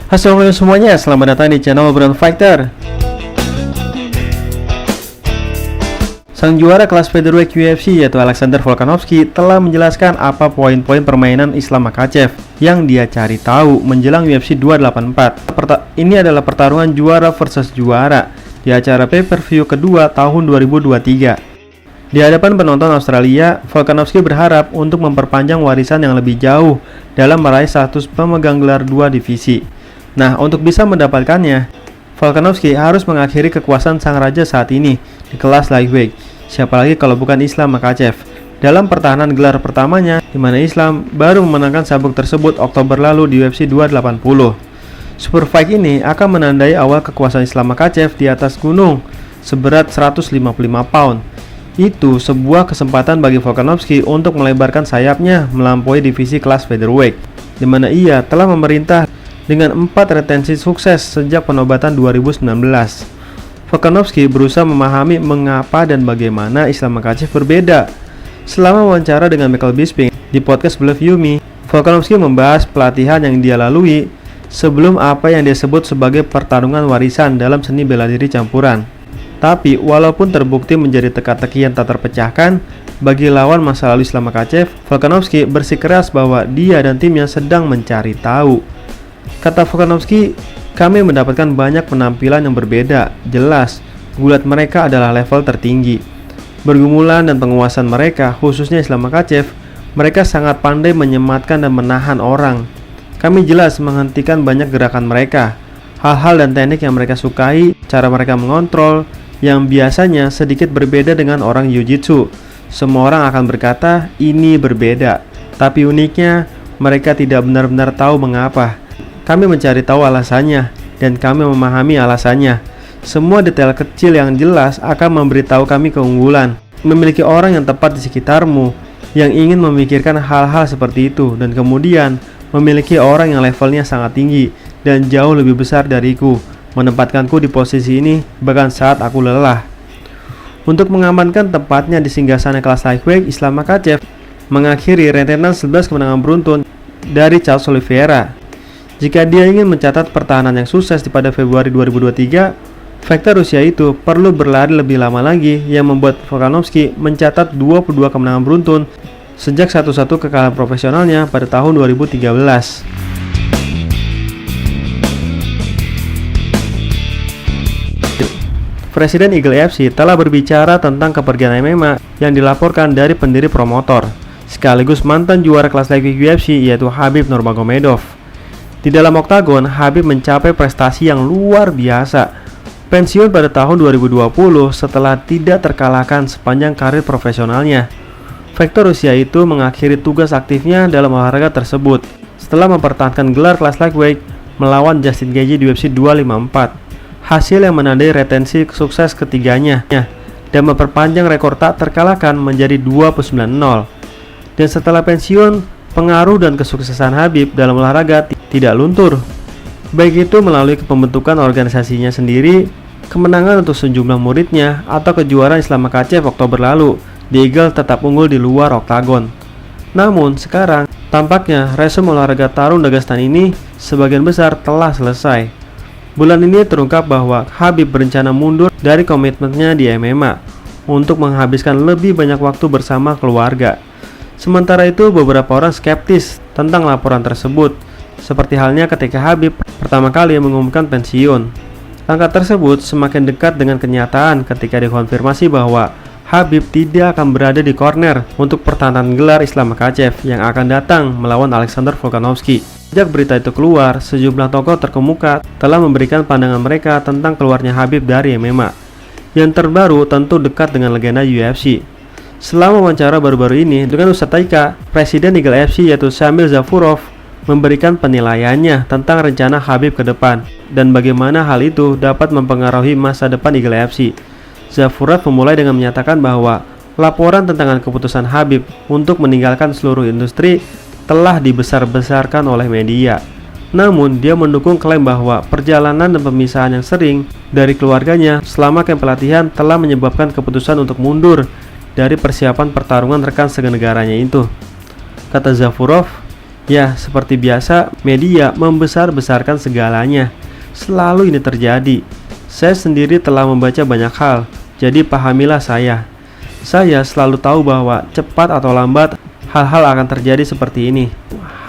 Assalamualaikum semuanya, selamat datang di channel Obrolan Fighter. Sang juara kelas featherweight UFC yaitu Alexander Volkanovski telah menjelaskan apa poin-poin permainan Islam Makhachev yang dia cari tahu menjelang UFC 284. Ini adalah pertarungan juara versus juara di acara pay-per-view kedua tahun 2023. Di hadapan penonton Australia, Volkanovski berharap untuk memperpanjang warisan yang lebih jauh dalam meraih status pemegang gelar 2 divisi. Nah, untuk bisa mendapatkannya, Volkanovski harus mengakhiri kekuasaan sang raja saat ini di kelas lightweight. Siapa lagi kalau bukan Islam Makhachev dalam pertahanan gelar pertamanya, di mana Islam baru memenangkan sabuk tersebut Oktober lalu di UFC 280. Super fight ini akan menandai awal kekuasaan Islam Makhachev di atas gunung seberat 155 pound. Itu sebuah kesempatan bagi Volkanovski untuk melebarkan sayapnya melampaui divisi kelas featherweight, di mana ia telah memerintah dengan 4 retensi sukses sejak penobatan 2019. Volkanovski berusaha memahami mengapa dan bagaimana Islam Makhachev berbeda. Selama wawancara dengan Michael Bisping di podcast Believe You Me, Volkanovski membahas pelatihan yang dia lalui sebelum apa yang dia sebut sebagai pertarungan warisan dalam seni bela diri campuran. Tapi walaupun terbukti menjadi teka-teki yang tak terpecahkan bagi lawan masa lalu Islam Makhachev, Volkanovski bersikeras bahwa dia dan timnya sedang mencari tahu. Kata Volkanovski, kami mendapatkan banyak penampilan yang berbeda. Jelas, gulat mereka adalah level tertinggi. Bergumulan dan penguasaan mereka, khususnya Islam Makhachev, mereka sangat pandai menyematkan dan menahan orang. Kami jelas menghentikan banyak gerakan mereka. Hal-hal dan teknik yang mereka sukai, cara mereka mengontrol, yang biasanya sedikit berbeda dengan orang jiu-jitsu. Semua orang akan berkata, ini berbeda. Tapi uniknya, mereka tidak benar-benar tahu mengapa. Kami mencari tahu alasannya, dan kami memahami alasannya. Semua detail kecil yang jelas akan memberitahu kami keunggulan. Memiliki orang yang tepat di sekitarmu, yang ingin memikirkan hal-hal seperti itu, dan kemudian memiliki orang yang levelnya sangat tinggi, dan jauh lebih besar dariku, menempatkanku di posisi ini, bahkan saat aku lelah. Untuk mengamankan tempatnya di singgasana kelas lightweight, Islam Makhachev mengakhiri rentetan 11 kemenangan beruntun dari Charles Oliveira. Jika dia ingin mencatat pertahanan yang sukses pada Februari 2023, faktor usia itu perlu berlari lebih lama lagi yang membuat Volkanovski mencatat 22 kemenangan beruntun sejak satu-satu kekalahan profesionalnya pada tahun 2013. Presiden Eagle FC telah berbicara tentang kepergian MMA yang dilaporkan dari pendiri promotor, sekaligus mantan juara kelas lightweight UFC yaitu Khabib Nurmagomedov. Di dalam oktagon, Khabib mencapai prestasi yang luar biasa. Pensiun pada tahun 2020 setelah tidak terkalahkan sepanjang karir profesionalnya. Faktor usia itu mengakhiri tugas aktifnya dalam olahraga tersebut setelah mempertahankan gelar kelas lightweight melawan Justin Gaethje di UFC 254. Hasil yang menandai retensi sukses ketiganya dan memperpanjang rekor tak terkalahkan menjadi 29-0. Dan setelah pensiun, pengaruh dan kesuksesan Khabib dalam olahraga tidak luntur, baik itu melalui pembentukan organisasinya sendiri, kemenangan untuk sejumlah muridnya, atau kejuaraan Islam Makhachev Oktober lalu. The Eagle tetap unggul di luar oktagon. Namun sekarang tampaknya resume olahraga tarung Dagestan ini sebagian besar telah selesai. Bulan ini terungkap bahwa Khabib berencana mundur dari komitmennya di MMA untuk menghabiskan lebih banyak waktu bersama keluarga. Sementara itu, beberapa orang skeptis tentang laporan tersebut, seperti halnya ketika Khabib pertama kali mengumumkan pensiun. Langkah tersebut semakin dekat dengan kenyataan ketika dikonfirmasi bahwa Khabib tidak akan berada di corner untuk pertahanan gelar Islam Makhachev yang akan datang melawan Alexander Volkanovski. Sejak berita itu keluar, sejumlah tokoh terkemuka telah memberikan pandangan mereka tentang keluarnya Khabib dari MMA. Yang terbaru tentu dekat dengan legenda UFC. Selama wawancara baru-baru ini dengan Ustadz Taika, Presiden Eagle FC yaitu Shamil Zafurov memberikan penilaiannya tentang rencana Khabib ke depan dan bagaimana hal itu dapat mempengaruhi masa depan Eagle FC. Zafurov memulai dengan menyatakan bahwa laporan tentang keputusan Khabib untuk meninggalkan seluruh industri telah dibesar-besarkan oleh media. Namun, dia mendukung klaim bahwa perjalanan dan pemisahan yang sering dari keluarganya selama kamp pelatihan telah menyebabkan keputusan untuk mundur dari persiapan pertarungan rekan senegaranya itu. Kata Zafurov, Ya, seperti biasa, media membesar-besarkan segalanya. Selalu ini terjadi. Saya sendiri telah membaca banyak hal, jadi pahamilah saya. Saya selalu tahu bahwa cepat atau lambat hal-hal akan terjadi seperti ini.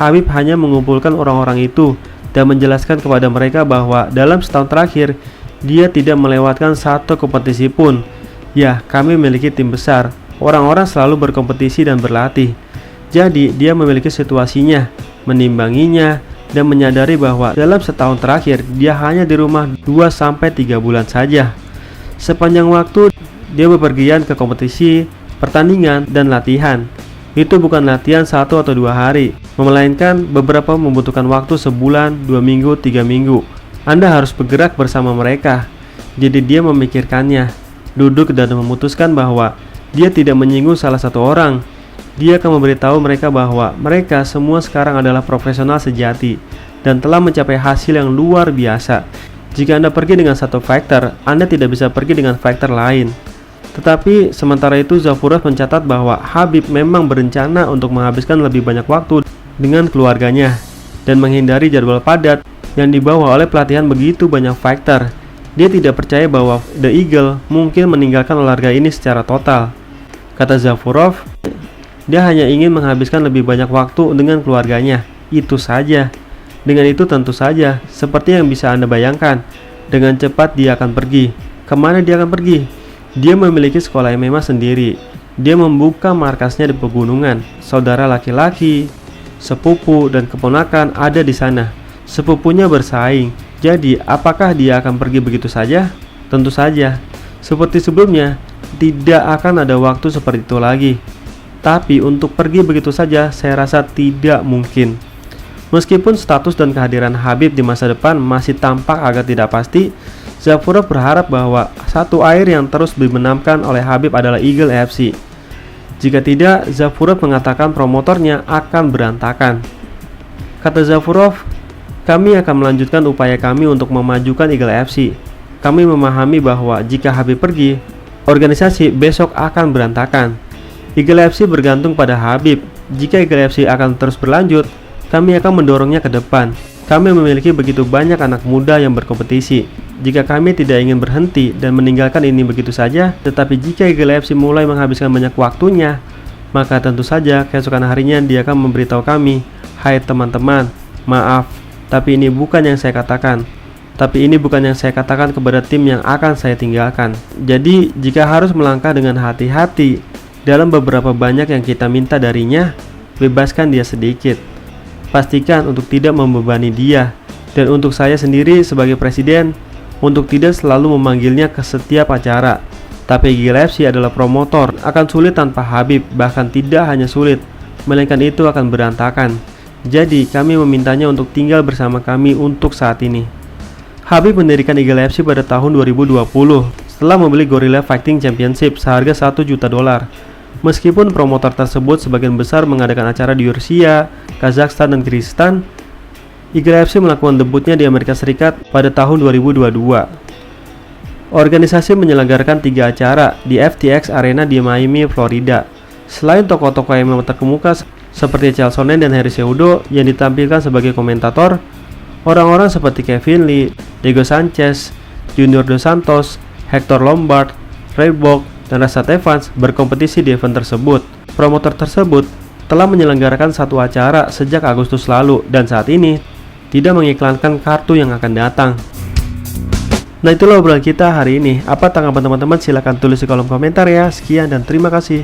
Habib hanya mengumpulkan orang-orang itu dan menjelaskan kepada mereka bahwa dalam setahun terakhir dia tidak melewatkan satu kompetisi pun. Ya, kami memiliki tim besar. Orang-orang selalu berkompetisi dan berlatih. Jadi, dia memiliki situasinya, menimbanginya, dan menyadari bahwa dalam setahun terakhir dia hanya di rumah 2-3 bulan saja. Sepanjang waktu, dia bepergian ke kompetisi, pertandingan, dan latihan. Itu bukan latihan 1 atau 2 hari, melainkan beberapa membutuhkan waktu sebulan, 2 minggu, 3 minggu. Anda harus bergerak bersama mereka. Jadi dia memikirkannya, duduk dan memutuskan bahwa dia tidak menyinggung salah satu orang. Dia akan memberitahu mereka bahwa mereka semua sekarang adalah profesional sejati dan telah mencapai hasil yang luar biasa. Jika Anda pergi dengan satu fighter, Anda tidak bisa pergi dengan fighter lain. Tetapi sementara itu Zafurov mencatat bahwa Habib memang berencana untuk menghabiskan lebih banyak waktu dengan keluarganya dan menghindari jadwal padat yang dibawa oleh pelatihan begitu banyak fighter. Dia tidak percaya bahwa The Eagle mungkin meninggalkan olahraga ini secara total. Kata Zafurov, dia hanya ingin menghabiskan lebih banyak waktu dengan keluarganya. Itu saja. Dengan itu tentu saja, seperti yang bisa Anda bayangkan, dengan cepat dia akan pergi. Kemana dia akan pergi? Dia memiliki sekolah MMA sendiri. Dia membuka markasnya di pegunungan. Saudara laki-laki, sepupu, dan keponakan ada di sana. Sepupunya bersaing. Jadi, apakah dia akan pergi begitu saja? Tentu saja. Seperti sebelumnya, tidak akan ada waktu seperti itu lagi. Tapi untuk pergi begitu saja, saya rasa tidak mungkin. Meskipun status dan kehadiran Habib di masa depan masih tampak agak tidak pasti, Zafurov berharap bahwa satu air yang terus dibenamkan oleh Habib adalah Eagle FC. Jika tidak, Zafurov mengatakan promotornya akan berantakan. Kata Zafurov, kami akan melanjutkan upaya kami untuk memajukan Eagle FC. Kami memahami bahwa jika Habib pergi, organisasi besok akan berantakan. Eagle FC bergantung pada Habib. Jika Eagle FC akan terus berlanjut, kami akan mendorongnya ke depan. Kami memiliki begitu banyak anak muda yang berkompetisi. Jika kami tidak ingin berhenti dan meninggalkan ini begitu saja, tetapi jika Eagle FC mulai menghabiskan banyak waktunya, maka tentu saja keesokan harinya dia akan memberitahu kami, "Hai teman-teman, maaf, tapi ini bukan yang saya katakan. Tapi ini bukan yang saya katakan kepada tim yang akan saya tinggalkan." Jadi, jika harus melangkah dengan hati-hati dalam beberapa banyak yang kita minta darinya, bebaskan dia sedikit. Pastikan untuk tidak membebani dia. Dan untuk saya sendiri sebagai presiden, untuk tidak selalu memanggilnya ke setiap acara. Tapi Eagle FC adalah promotor, akan sulit tanpa Habib, bahkan tidak hanya sulit, melainkan itu akan berantakan. Jadi kami memintanya untuk tinggal bersama kami untuk saat ini. Habib mendirikan Eagle FC pada tahun 2020 setelah membeli Gorilla Fighting Championship seharga $1 juta. Meskipun promotor tersebut sebagian besar mengadakan acara di Rusia, Kazakhstan, dan Kyrgyzstan, Eagle FC melakukan debutnya di Amerika Serikat pada tahun 2022. Organisasi menyelenggarakan 3 acara di FTX Arena di Miami, Florida. Selain tokoh-tokoh MMA terkemuka seperti Chael Sonnen dan Henry Cejudo yang ditampilkan sebagai komentator, orang-orang seperti Kevin Lee, Diego Sanchez, Junior Dos Santos, Hector Lombard, Ray Borg, dan Rashad Evans berkompetisi di event tersebut. Promotor tersebut telah menyelenggarakan satu acara sejak Agustus lalu dan saat ini tidak mengiklankan kartu yang akan datang. Nah, itulah obrolan kita hari ini. Apa tanggapan teman-teman? Silahkan tulis di kolom komentar ya. Sekian dan terima kasih.